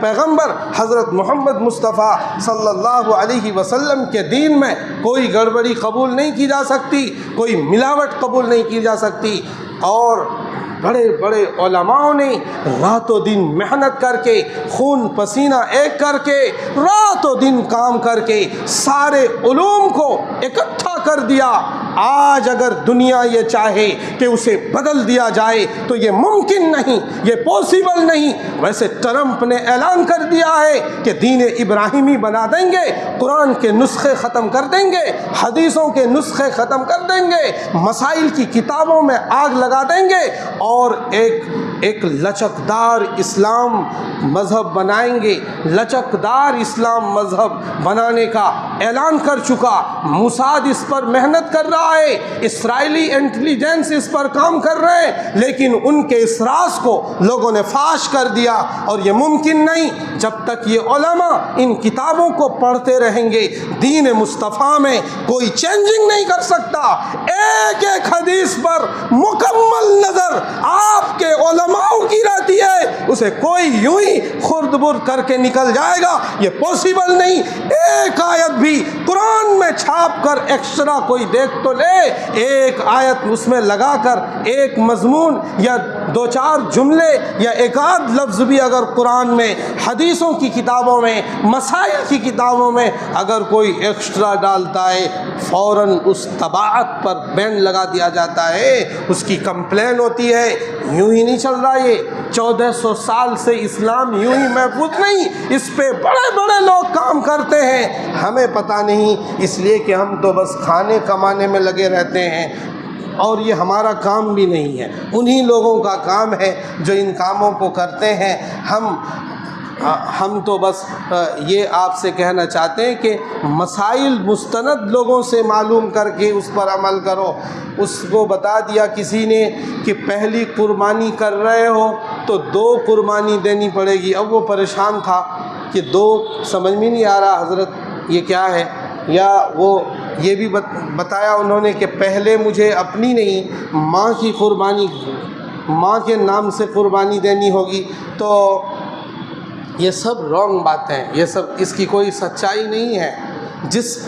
پیغمبر حضرت محمد مصطفیٰ صلی اللہ علیہ وسلم کے دین میں کوئی گڑبڑی قبول نہیں کی جا سکتی، کوئی ملاوٹ قبول نہیں کی جا سکتی۔ اور بڑے بڑے علماء نے رات و دن محنت کر کے، خون پسینہ ایک کر کے، رات و دن کام کر کے سارے علوم کو اکٹھا کر دیا۔ آج اگر دنیا یہ چاہے کہ اسے بدل دیا جائے تو یہ ممکن نہیں، یہ پاسبل نہیں۔ ویسے ٹرمپ نے اعلان کر دیا ہے کہ دین ابراہیمی بنا دیں گے، قرآن کے نسخے ختم کر دیں گے، حدیثوں کے نسخے ختم کر دیں گے، مسائل کی کتابوں میں آگ لگا دیں گے اور ایک لچکدار اسلام مذہب بنائیں گے۔ لچکدار اسلام مذہب بنانے کا اعلان کر چکا، موساد اس پر محنت کر رہا ہے، اسرائیلی انٹیلیجنس اس پر کام کر رہے ہیں، لیکن ان کے اس راز کو لوگوں نے فاش کر دیا۔ اور یہ ممکن نہیں جب تک یہ علماء ان کتابوں کو پڑھتے رہیں گے۔ دین مصطفیٰ میں کوئی چینجنگ نہیں کر سکتا۔ ایک ایک حدیث پر مکمل نظر آپ کے علماء کی رہتی ہے، اسے کوئی یوں ہی خرد برد کر کے نکل جائے گا، یہ پاسبل نہیں۔ ایک آیت بھی قرآن میں چھاپ کر ایکسٹرا کوئی دیکھ تو لے، ایک آیت اس میں لگا کر ایک مضمون یا دو چار جملے یا ایک آدھ لفظ بھی اگر قرآن میں، حدیثوں کی کتابوں میں، مسائل کی کتابوں میں اگر کوئی ایکسٹرا ڈالتا ہے، فوراً اس طباعت پر بین لگا دیا جاتا ہے، اس کی کمپلین ہوتی ہے۔ یوں ہی نہیں چل رہا، یہ 1400 سال سے اسلام یوں ہی محفوظ نہیں، اس پہ بڑے بڑے لوگ کام کرتے ہیں، ہمیں پتہ نہیں، اس لیے کہ ہم تو بس کھانے کمانے میں لگے رہتے ہیں، اور یہ ہمارا کام بھی نہیں ہے، انہی لوگوں کا کام ہے جو ان کاموں کو کرتے ہیں۔ ہم تو بس یہ آپ سے کہنا چاہتے ہیں کہ مسائل مستند لوگوں سے معلوم کر کے اس پر عمل کرو۔ اس کو بتا دیا کسی نے کہ پہلی قربانی کر رہے ہو تو 2 قربانی دینی پڑے گی۔ اب وہ پریشان تھا کہ 2 سمجھ میں نہیں آ رہا حضرت یہ کیا ہے، یا وہ یہ بھی بتایا انہوں نے کہ پہلے مجھے اپنی نہیں، ماں کی قربانی، ماں کے نام سے قربانی دینی ہوگی۔ تو یہ سب رانگ باتیں ہیں، یہ سب اس کی کوئی سچائی نہیں ہے۔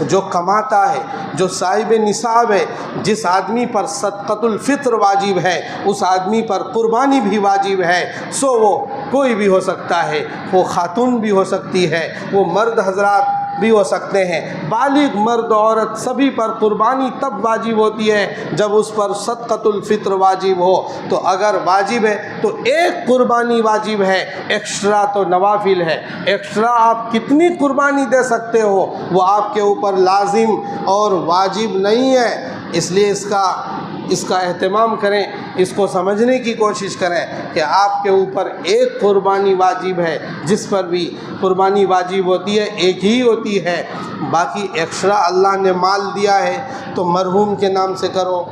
جو کماتا ہے، جو صاحب نصاب ہے، جس آدمی پر صدقۃ الفطر واجب ہے، اس آدمی پر قربانی بھی واجب ہے۔ سو وہ کوئی بھی ہو سکتا ہے، وہ خاتون بھی ہو سکتی ہے، وہ مرد حضرات بھی ہو سکتے ہیں، بالغ مرد عورت سبھی پر قربانی تب واجب ہوتی ہے جب اس پر صدقۃ الفطر واجب ہو۔ تو اگر واجب ہے تو 1 قربانی واجب ہے، ایکسٹرا تو نوافل ہے۔ ایکسٹرا آپ کتنی قربانی دے سکتے ہو وہ آپ کے اوپر لازم اور واجب نہیں ہے، اس لیے اس کا اہتمام کریں، اس کو سمجھنے کی کوشش کریں کہ آپ کے اوپر 1 قربانی واجب ہے، جس پر بھی قربانی واجب ہوتی ہے 1 ہی ہوتی ہے، باقی ایکسٹرا اللہ نے مال دیا ہے تو مرحوم کے نام سے کرو۔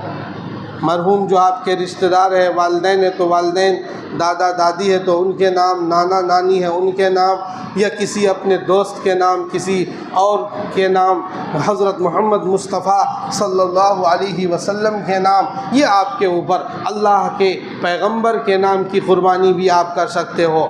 مرحوم جو آپ کے رشتہ دار ہیں، والدین ہیں تو والدین، دادا دادی ہے تو ان کے نام، نانا نانی ہے ان کے نام، یا کسی اپنے دوست کے نام، کسی اور کے نام، حضرت محمد مصطفیٰ صلی اللہ علیہ وسلم کے نام، یہ آپ کے اوپر، اللہ کے پیغمبر کے نام کی قربانی بھی آپ کر سکتے ہو۔